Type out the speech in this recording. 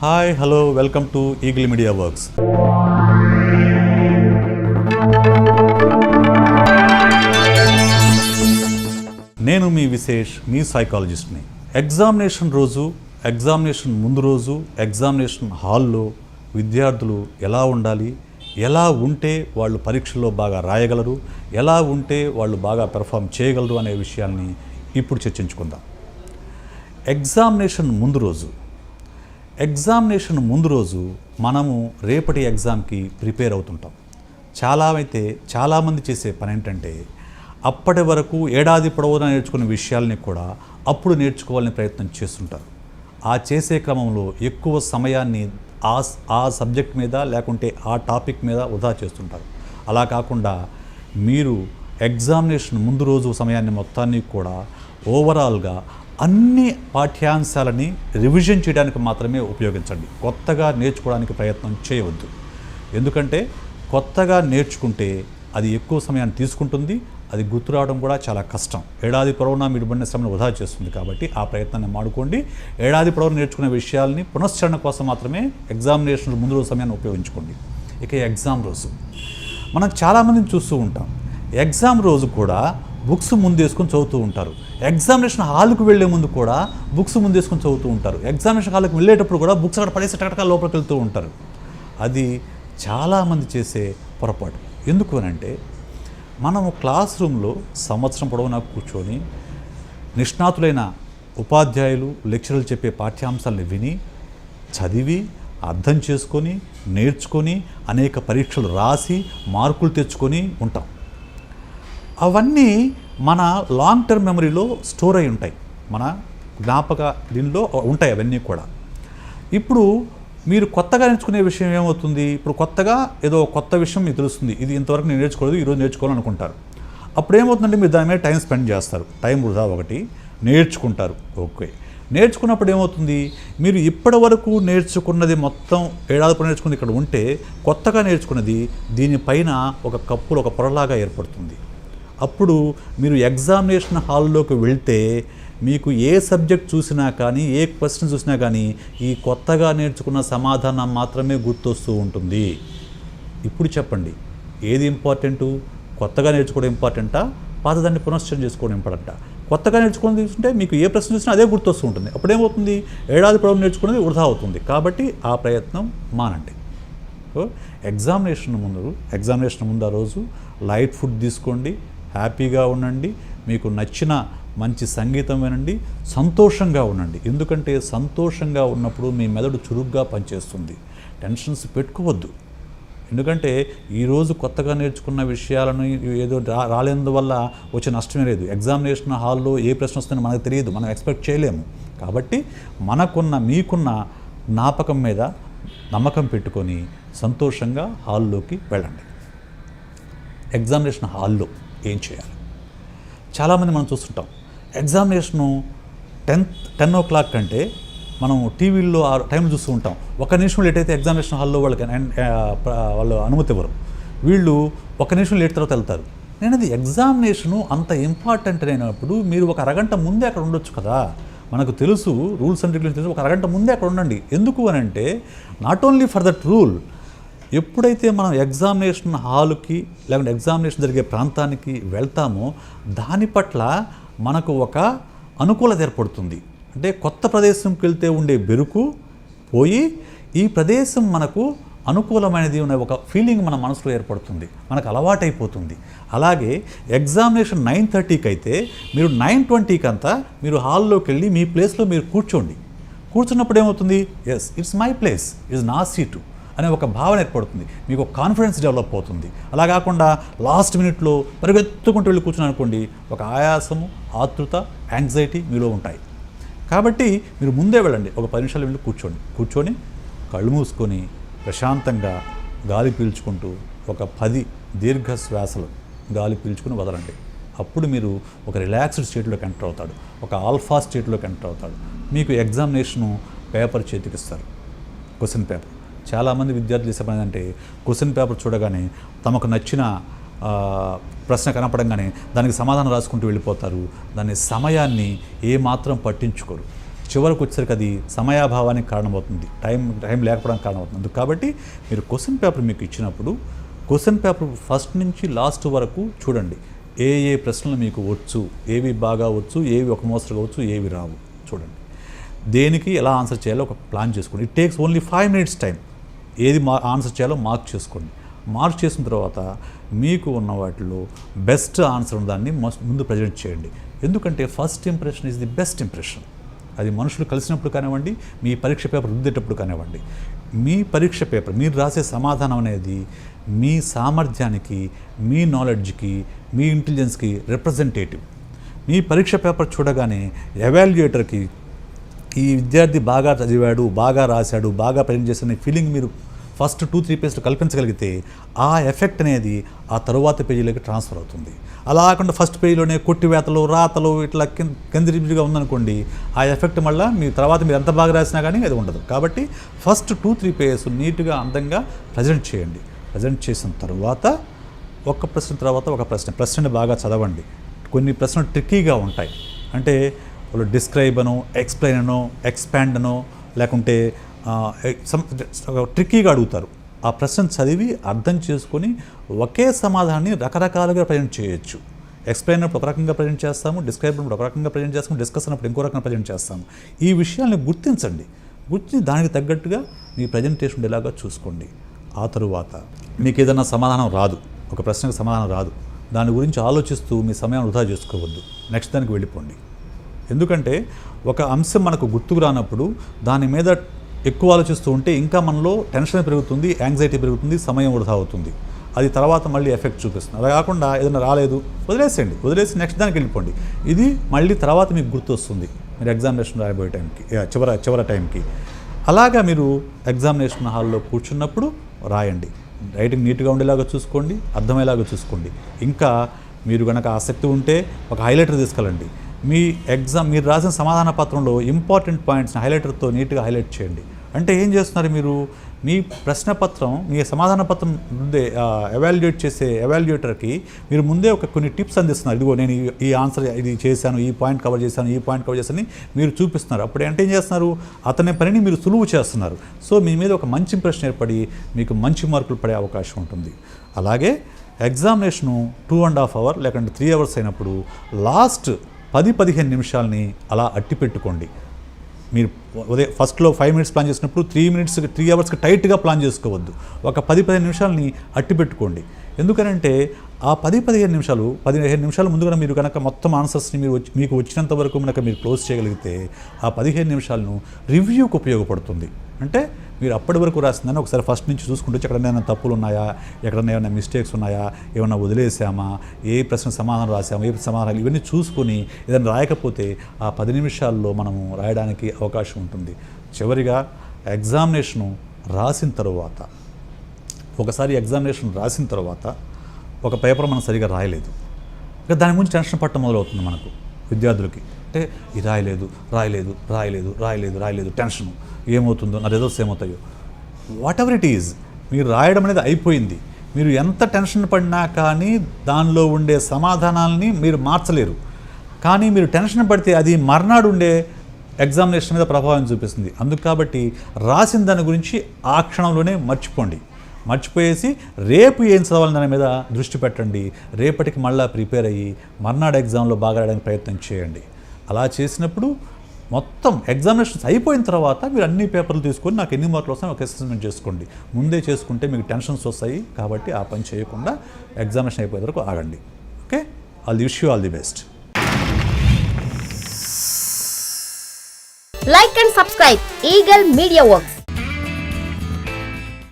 Hi hello welcome to eagle media works. నేను మీ విశేష్, మీ సైకాలజిస్ట్ని. Examination రోజు, examination ముందు రోజు, ఎగ్జామినేషన్ హాల్లో విద్యార్థులు ఎలా ఉండాలి, ఎలా ఉంటే వాళ్ళు పరీక్షల్లో బాగా రాయగలరు, ఎలా ఉంటే వాళ్ళు బాగా పెర్ఫామ్ చేయగలరు అనే విషయాల్ని ఇప్పుడు చర్చించుకుందాం. ఎగ్జామినేషన్ ముందు రోజు మనము రేపటి ఎగ్జామ్కి ప్రిపేర్ అవుతుంటాం. చాలామంది చేసే పని ఏంటంటే అప్పటి వరకు ఏడాది పొడవునా నేర్చుకునే విషయాల్ని కూడా అప్పుడు నేర్చుకోవాలని ప్రయత్నం చేస్తుంటారు. ఆ చేసే క్రమంలో ఎక్కువ సమయాన్ని ఆ సబ్జెక్ట్ మీద లేకుంటే ఆ టాపిక్ మీద వృధా చేస్తుంటారు. అలా కాకుండా మీరు ఎగ్జామినేషన్ ముందు రోజు సమయాన్ని మొత్తాన్ని కూడా ఓవరాల్గా అన్ని పాఠ్యాంశాలని రివిజన్ చేయడానికి మాత్రమే ఉపయోగించండి. కొత్తగా నేర్చుకోవడానికి ప్రయత్నం చేయవద్దు. ఎందుకంటే కొత్తగా నేర్చుకుంటే అది ఎక్కువ సమయాన్ని తీసుకుంటుంది, అది గుర్తురావడం కూడా చాలా కష్టం. ఏడాది పొడవునా మీరు పడిన శ్రమను వృధా చేస్తుంది. కాబట్టి ఆ ప్రయత్నాన్ని మానుకోండి. ఏడాది పొడవునా నేర్చుకునే విషయాల్ని పునశ్చరణ కోసం మాత్రమే ఎగ్జామినేషన్ ముందు రోజు సమయాన్ని ఉపయోగించుకోండి. ఇక ఎగ్జామ్ రోజు మనం చాలామందిని చూస్తూ ఉంటాం. ఎగ్జామ్ రోజు కూడా బుక్స్ ముందేసుకొని చదువుతూ ఉంటారు. ఎగ్జామినేషన్ హాల్కి వెళ్ళే ముందు కూడా బుక్స్ ముందేసుకొని చదువుతూ ఉంటారు. ఎగ్జామినేషన్ హాల్కి వెళ్ళేటప్పుడు కూడా బుక్స్ అక్కడ పడేసి టకటకా లోపలికి వెళ్తూ ఉంటారు. అది చాలామంది చేసే పొరపాటు. ఎందుకు అనంటే మనము క్లాస్ రూమ్లో సంవత్సరం పొడవునా కూర్చొని నిష్ణాతులైన ఉపాధ్యాయులు, లెక్చరర్లు చెప్పే పాఠ్యాంశాలను విని, చదివి, అర్థం చేసుకొని, నేర్చుకొని, అనేక పరీక్షలు రాసి మార్కులు తెచ్చుకొని ఉంటాం. అవన్నీ మన లాంగ్ టర్మ్ మెమరీలో స్టోర్ అయి ఉంటాయి, మన జ్ఞాపక దీనిలో ఉంటాయి అవన్నీ కూడా. ఇప్పుడు మీరు కొత్తగా నేర్చుకునే విషయం ఏమవుతుంది? ఇప్పుడు కొత్తగా ఏదో కొత్త విషయం మీకు తెలుస్తుంది, ఇది ఇంతవరకు నేను నేర్చుకోలేదు, ఈరోజు నేర్చుకోవాలనుకుంటారు. అప్పుడు ఏమవుతుందంటే మీరు దాని మీద టైం స్పెండ్ చేస్తారు. టైం వృధా ఒకటి, నేర్చుకుంటారు. ఓకే, నేర్చుకున్నప్పుడు ఏమవుతుంది? మీరు ఇప్పటి వరకు నేర్చుకున్నది మొత్తం ఏడాది నేర్చుకున్నది ఇక్కడ ఉంటే, కొత్తగా నేర్చుకున్నది దీనిపైన ఒక కప్పులు, ఒక పొరలాగా ఏర్పడుతుంది. అప్పుడు మీరు ఎగ్జామినేషన్ హాల్లోకి వెళ్తే మీకు ఏ సబ్జెక్ట్ చూసినా కానీ, ఏ క్వశ్చన్ చూసినా కానీ ఈ కొత్తగా నేర్చుకున్న సమాధానం మాత్రమే గుర్తొస్తూ ఉంటుంది. ఇప్పుడు చెప్పండి, ఏది ఇంపార్టెంటు? కొత్తగా నేర్చుకోవడం ఇంపార్టెంటా, పాతదాన్ని పునశ్చరణ చేసుకోవడం ఇంపార్టెంటా? కొత్తగా నేర్చుకోవడం తీసుకుంటే మీకు ఏ ప్రశ్న చూసినా అదే గుర్తొస్తూ ఉంటుంది. అప్పుడేమవుతుంది? ఏడాది పొడవు నేర్చుకునేది వృధా అవుతుంది. కాబట్టి ఆ ప్రయత్నం మానండి. ఎగ్జామినేషన్ ముందు ఆ రోజు లైట్ ఫుడ్ తీసుకోండి, హ్యాపీగా ఉండండి, మీకు నచ్చిన మంచి సంగీతం వినండి, సంతోషంగా ఉండండి. ఎందుకంటే సంతోషంగా ఉన్నప్పుడు మీ మెదడు చురుగ్గా పనిచేస్తుంది. టెన్షన్స్ పెట్టుకోవద్దు. ఎందుకంటే ఈరోజు కొత్తగా నేర్చుకున్న విషయాలను ఏదో రాలేందువల్ల వచ్చే నష్టమే లేదు. ఎగ్జామినేషన్ హాల్లో ఏ ప్రశ్న వస్తుందో మనకు తెలియదు, మనం ఎక్స్పెక్ట్ చేయలేము. కాబట్టి మీకున్న జ్ఞాపకం మీద నమ్మకం పెట్టుకొని సంతోషంగా హాల్లోకి వెళ్ళండి. ఎగ్జామినేషన్ హాల్లో ఏం చేయాలి? చాలామంది మనం చూస్తుంటాం, ఎగ్జామినేషను 10 o'clock కంటే మనం టీవీల్లో ఆ టైం చూస్తూ ఉంటాం. 1 నిమిషం లేట్ అయితే ఎగ్జామినేషన్ హాల్లో వాళ్ళు అనుమతి ఇవ్వరు. వీళ్ళు 1 నిమిషం లేట్ తర్వాత వెళ్తారు. అది ఎగ్జామినేషను అంత ఇంపార్టెంట్ అయినప్పుడు మీరు ఒక అరగంట ముందే అక్కడ ఉండొచ్చు కదా. మనకు తెలుసు, రూల్స్ అండ్ రెగ్యులేషన్స్ తెలుసు, ఒక అరగంట ముందే అక్కడ ఉండండి. ఎందుకు అని అంటే not only for that rule, ఎప్పుడైతే మనం ఎగ్జామినేషన్ హాల్కి లేకుంటే ఎగ్జామినేషన్ జరిగే ప్రాంతానికి వెళ్తామో దాని పట్ల మనకు ఒక అనుకూలత ఏర్పడుతుంది. అంటే కొత్త ప్రదేశంకి వెళ్తే ఉండే బెరుకు పోయి ఈ ప్రదేశం మనకు అనుకూలమైనది అనే ఒక ఫీలింగ్ మన మనసులో ఏర్పడుతుంది, మనకు అలవాటైపోతుంది. అలాగే ఎగ్జామినేషన్ 9:30కి అయితే మీరు 9:20కి అంతా మీరు హాల్లోకి వెళ్ళి మీ ప్లేస్లో మీరు కూర్చున్నప్పుడు ఏమవుతుంది? Yes, its my place, its నా సీటు అనే ఒక భావన ఏర్పడుతుంది. మీకు ఒక కాన్ఫిడెన్స్ డెవలప్ అవుతుంది. అలా కాకుండా లాస్ట్ మినిట్లో పరిగెత్తుకుంటూ వెళ్ళి కూర్చుని అనుకోండి, ఒక ఆయాసము, ఆతృత, యాంగ్జైటీ మీలో ఉంటాయి. కాబట్టి మీరు ముందే వెళ్ళండి, ఒక 10 నిమిషాలు వెళ్ళి కూర్చొని కళ్ళు మూసుకొని ప్రశాంతంగా గాలి పీల్చుకుంటూ ఒక 10 దీర్ఘ శ్వాసలు గాలి పీల్చుకుని వదలండి. అప్పుడు మీరు ఒక రిలాక్స్డ్ స్టేట్లోకి ఎంటర్ అవుతాడు, ఒక ఆల్ఫా స్టేట్లోకి ఎంటర్ అవుతాడు. మీకు ఎగ్జామినేషను పేపర్ చేతికిస్తారు, క్వశ్చన్ పేపర్. చాలామంది విద్యార్థులు చేసే పని ఏంటంటే క్వశ్చన్ పేపర్ చూడగానే తమకు నచ్చిన ప్రశ్న కనపడంగానే దానికి సమాధానం రాసుకుంటూ వెళ్ళిపోతారు. దాని సమయాన్ని ఏమాత్రం పట్టించుకోరు. చివరికి వచ్చేసరికి అది సమయాభావానికి కారణమవుతుంది, టైం లేకపోవడానికి కారణమవుతుంది. కాబట్టి మీరు క్వశ్చన్ పేపర్ మీకు ఇచ్చినప్పుడు క్వశ్చన్ పేపర్ ఫస్ట్ నుంచి లాస్ట్ వరకు చూడండి. ఏ ప్రశ్నలు మీకు వచ్చు, ఏవి బాగా వచ్చు, ఏవి ఒక మోస్తరుగా వచ్చు, ఏవి రావు చూడండి. దేనికి ఎలా ఆన్సర్ చేయాలో ఒక ప్లాన్ చేసుకోండి. It takes only 5 minutes time. ఏది ఆన్సర్ చేయాలో మార్క్ చేసుకోండి. మార్క్ చేసిన తర్వాత మీకు ఉన్న వాటిలో బెస్ట్ ఆన్సర్ ఉన్న దాన్ని ముందు ప్రజెంట్ చేయండి. ఎందుకంటే first impression is the best impression. అది మనుషులు కలిసినప్పుడు కానివ్వండి, మీ పరీక్ష పేపర్ రుద్దేటప్పుడు కానివ్వండి. మీ పరీక్ష పేపర్ మీరు రాసే సమాధానం అనేది మీ సామర్థ్యానికి, మీ నాలెడ్జ్కి, మీ ఇంటెలిజెన్స్కి రిప్రజెంటేటివ్. మీ పరీక్ష పేపర్ చూడగానే ఎవాల్యుయేటర్కి ఈ విద్యార్థి బాగా చదివాడు, బాగా రాశాడు, బాగా ప్రజెంట్ చేసిన ఫీలింగ్ మీరు ఫస్ట్ 2-3 పేజీలు కల్పించగలిగితే ఆ ఎఫెక్ట్ అనేది ఆ తరువాత పేజీలోకి ట్రాన్స్ఫర్ అవుతుంది. అలా కాకుండా ఫస్ట్ పేజీలోనే కొట్టివేతలు, రాతలు ఇట్లా కిందిగా ఉందనుకోండి, ఆ ఎఫెక్ట్ మళ్ళీ మీ తర్వాత మీరు ఎంత బాగా రాసినా కానీ అది ఉండదు. కాబట్టి ఫస్ట్ 2-3 పేజెస్ నీట్గా అందంగా ప్రజెంట్ చేయండి. ప్రజెంట్ చేసిన తర్వాత ఒక ప్రశ్న తర్వాత ఒక ప్రశ్నని బాగా చదవండి. కొన్ని ప్రశ్నలు ట్రిక్కీగా ఉంటాయి. అంటే వాళ్ళు డిస్క్రైబ్ అనో, ఎక్స్ప్లెయిన్ అనో, ఎక్స్పాండ్ అనో, లేకుంటే ట్రిక్కీగా అడుగుతారు. ఆ ప్రశ్న చదివి అర్థం చేసుకొని ఒకే సమాధానాన్ని రకరకాలుగా ప్రజెంట్ చేయొచ్చు. ఎక్స్ప్లెయిన్ అప్పుడు ఒక రకంగా ప్రజెంట్ చేస్తాము, డిస్క్రైబ్ అప్పుడు ఒక రకంగా ప్రజెంట్ చేస్తాము, డిస్కస్ అన్నప్పుడు ఇంకో రకంగా ప్రజెంట్ చేస్తాము. ఈ విషయాన్ని గుర్తించండి. గుర్తించి దానికి తగ్గట్టుగా మీ ప్రజెంటేషన్ ఉండేలాగా చూసుకోండి. ఆ తరువాత మీకు ఏదైనా సమాధానం రాదు, ఒక ప్రశ్నకు సమాధానం రాదు, దాని గురించి ఆలోచిస్తూ మీ సమయాన్ని వృధా చేసుకోవద్దు. నెక్స్ట్ దానికి వెళ్ళిపోండి. ఎందుకంటే ఒక అంశం మనకు గుర్తుకు రానప్పుడు దాని మీద ఎక్కువ ఆలోచిస్తూ ఉంటే ఇంకా మనలో టెన్షన్ పెరుగుతుంది, యాంగ్జైటీ పెరుగుతుంది, సమయం వృధా అవుతుంది. అది తర్వాత మళ్ళీ ఎఫెక్ట్ చూపిస్తుంది. అలా కాకుండా ఏదైనా రాలేదు వదిలేసేయండి, వదిలేసి నెక్స్ట్ దానికి వెళ్ళిపోండి. ఇది మళ్ళీ తర్వాత మీకు గుర్తు వస్తుంది మీరు ఎగ్జామినేషన్ రాయబోయే టైంకి, చివరి టైంకి. అలాగా మీరు ఎగ్జామినేషన్ హాల్లో కూర్చున్నప్పుడు రాయండి. రైటింగ్ నీట్గా ఉండేలాగా చూసుకోండి, అర్థమయ్యేలాగా చూసుకోండి. ఇంకా మీరు కనుక ఆసక్తి ఉంటే ఒక హైలైటర్ తీసుకెళ్ళండి. మీరు రాసిన సమాధాన పత్రంలో ఇంపార్టెంట్ పాయింట్స్ని హైలైటర్తో నీట్గా హైలైట్ చేయండి. అంటే ఏం చేస్తున్నారు మీరు, మీ ప్రశ్నపత్రం, మీ సమాధాన పత్రం ముందే ఎవాల్యుయేట్ చేసే ఎవాల్యుయేటర్కి మీరు ముందే కొన్ని టిప్స్ అందిస్తున్నారు. ఇదిగో నేను ఈ ఆన్సర్ ఇది చేశాను, ఈ పాయింట్ కవర్ చేశాను, ఈ పాయింట్ కవర్ చేశాను మీరు చూపిస్తున్నారు. అప్పుడు అంటే ఏం చేస్తున్నారు, అతని పనిని మీరు సులువు చేస్తున్నారు. సో మీ మీద ఒక మంచి ఇంప్రెషన్ ఏర్పడి మీకు మంచి మార్కులు పడే అవకాశం ఉంటుంది. అలాగే ఎగ్జామినేషను 2.5 hours లేకుంటే 3 hours అయినప్పుడు లాస్ట్ 10-15 నిమిషాలని అలా అట్టి పెట్టుకోండి. మీరు ఉదయం ఫస్ట్లో 5 minutes ప్లాన్ చేసినప్పుడు 3 hours టైట్గా ప్లాన్ చేసుకోవద్దు. ఒక 10-15 నిమిషాలని అట్టి పెట్టుకోండి. ఎందుకనంటే ఆ 10-15 నిమిషాలు ముందుగా మీరు కనుక మొత్తం ఆన్సర్స్ని మీకు వచ్చినంత వరకు కనుక మీరు క్లోజ్ చేయగలిగితే ఆ 15 నిమిషాలను రివ్యూకి ఉపయోగపడుతుంది. అంటే మీరు అప్పటి వరకు రాసిందని ఒకసారి ఫస్ట్ నుంచి చూసుకుంటే ఎక్కడైనా తప్పులు ఉన్నాయా, ఎక్కడైనా ఏమైనా మిస్టేక్స్ ఉన్నాయా, ఏమైనా వదిలేసామా, ఏ ప్రశ్న సమాధానం రాసామా, ఏ సమాధానాలు, ఇవన్నీ చూసుకొని ఏదైనా రాయకపోతే ఆ 10 నిమిషాల్లో మనము రాయడానికి అవకాశం ఉంటుంది. చివరిగా ఎగ్జామినేషను రాసిన తర్వాత, ఒకసారి ఎగ్జామినేషన్ రాసిన తర్వాత ఒక పేపర్ మనం సరిగా రాయలేదు, ఇంకా దాని గురించి టెన్షన్ పట్టడం మొదలవుతుంది మనకు విద్యార్థులకి. అంటే ఇది రాయలేదు టెన్షను, ఏమవుతుందో, నా రిజల్ట్స్ ఏమవుతాయో, వాట్ ఎవర్ ఇట్ ఈజ్, మీరు రాయడం అనేది అయిపోయింది. మీరు ఎంత టెన్షన్ పడినా కానీ దానిలో ఉండే సమాధానాలని మీరు మార్చలేరు. కానీ మీరు టెన్షన్ పడితే అది మర్నాడు ఉండే ఎగ్జామినేషన్ మీద ప్రభావం చూపిస్తుంది. అందుకు కాబట్టి రాసిన దాని గురించి ఆ క్షణంలోనే మర్చిపోయేసి రేపు ఏం చదవాలని దాని మీద దృష్టి పెట్టండి. రేపటికి మళ్ళీ ప్రిపేర్ అయ్యి మర్నాడు ఎగ్జామ్లో బాగా రాయడానికి ప్రయత్నం చేయండి. అలా చేసినప్పుడు మొత్తం ఎగ్జామినేషన్స్ అయిపోయిన తర్వాత మీరు అన్ని పేపర్లు తీసుకొని నాకు ఎన్ని మార్కులు వస్తాయో ఒక అసెస్మెంట్ చేసుకోండి. ముందే చేసుకుంటే మీకు టెన్షన్స్ వస్తాయి. కాబట్టి ఆ పని చేయకుండా ఎగ్జామినేషన్ అయిపోయే వరకు ఆగండి. Okay, wish you all the best. Like and subscribe Eagle Media Works.